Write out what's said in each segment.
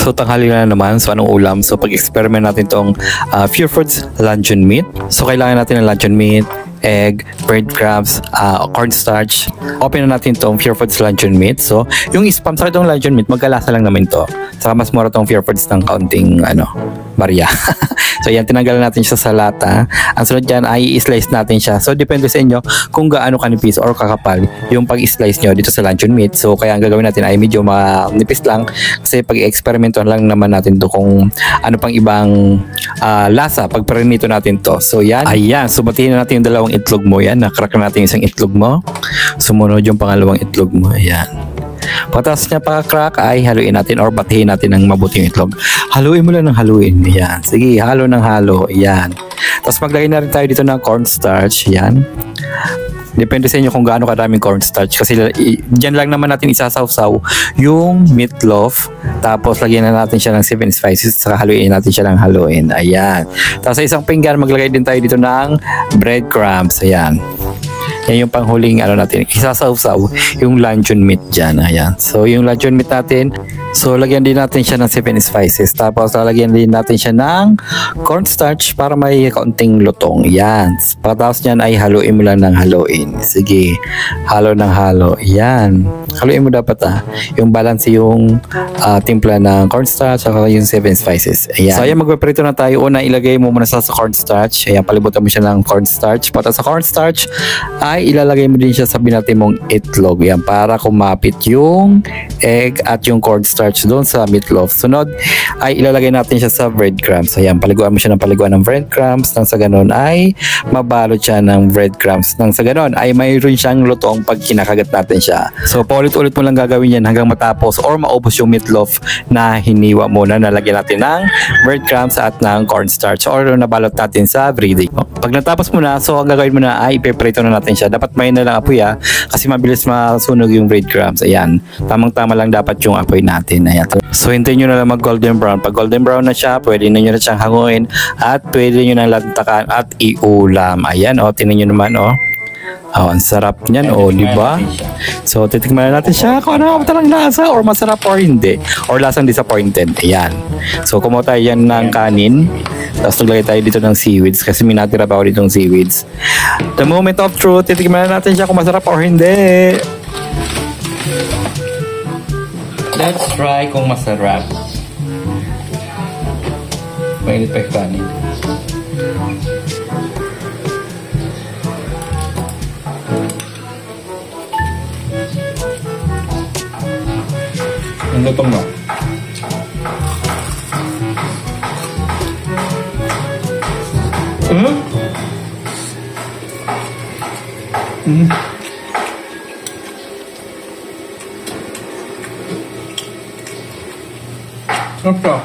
So tanghali na naman. So anong ulam? So pag-experiment natin tong Pure Foods luncheon meat. So kailangan natin ng luncheon meat, egg, breadcrumbs, cornstarch. Open na natin tong Pure Foods luncheon meat. So yung spam sa itong luncheon meat, magkalasa lang naman to. Saka mas mura tong Pure Foods ng kaunting barya. So yan, tinanggalan natin siya sa lata. Ang sunod dyan ay i-slice natin siya. So depende sa inyo kung gaano kanipis or kakapal yung pag-slice nyo dito sa luncheon meat. So kaya ang gagawin natin ay medyo manipis lang kasi pag-experimentuhan lang naman natin to kung ano pang ibang lasa pag perinito natin to. So yan, ayan, so batiin na natin yung dalawang itlog mo. Yan, nakrak na natin yung isang itlog mo. Sumunod yung pangalawang itlog mo. Ayan. Pagkatapos niya pagka-crack ay haluin natin or batihin natin ng mabuti yung itlog. Haluin mo lang ng haluin. Ayan. Sige, halo ng halo. Ayan. Tapos maglagay na rin tayo dito ng cornstarch. Ayan. Depende sa inyo kung gaano kadaming cornstarch kasi dyan lang naman natin isasawsaw yung meatloaf. Tapos lagyan na natin siya ng 7 spices saka haluin natin siya ng haluin. Ayan. Tapos sa isang pinggan maglagay din tayo dito ng breadcrumbs. Ayan. Yan yung panghuling natin. Isasawsaw yung luncheon meat dyan. Ayan. So yung luncheon meat natin, so lagyan din natin siya ng 7 spices. Tapos lalagyan din natin siya ng cornstarch para may kaunting lutong. Yan. Pagkatapos nyan ay haluin mo lang ng haluin. Sige. Halo ng halo. Yan. Haluin mo dapat yung balance yung timpla ng cornstarch at yung 7 spices. Ayan. So ayan, magpaprito na tayo. Una ilagay mo muna sa cornstarch. Ayan, palibutan mo siya ng cornstarch. Pagkatapos sa cornstarch ay ilalagay mo din siya sa binati mong itlog. Yan, para kumapit yung egg at yung cornstarch doon sa meatloaf. Sunod ay ilalagay natin siya sa breadcrumbs. Ayan, paliguan mo siya ng paliguan ng breadcrumbs. Nang sa ganun ay mabalot siya ng breadcrumbs. Nang sa ganun ay mayroon siyang lutong pag kinakagat natin siya. So paulit-ulit mo lang gagawin yan hanggang matapos or maubos yung meatloaf na hiniwa mo na nalagyan natin ng breadcrumbs at ng cornstarch or nabalot natin sa breading. Pag natapos mo na, so ang gagawin mo na ay ipeprito na natin siya. Dapat may na lang apoy kasi mabilis masunog yung breadcrumbs. Ayan. Tamang-tama lang dapat yung apoy natin. Ayan. So hintayin nyo na lang mag golden brown. Pag golden brown na siya, pwede na nyo na siyang hanguin at pwede nyo na lantakan at iulam. Ayan, tinan nyo naman, ang sarap niyan, di ba? So titikman na natin siya kung ano talagang lasa or masarap or hindi. Or lasang disappointed. Ayan. So kumuha tayo yan ng kanin. Tapos naglagay tayo dito ng seaweeds kasi may natira pa ako dito ng seaweeds. The moment of truth, titikman na natin siya kung masarap or hindi. Let's try kung masarap. Mainit pa yung kanin. Ang lutong mo. Apa?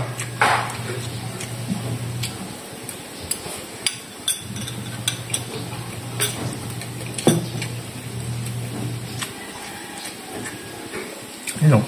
Ano?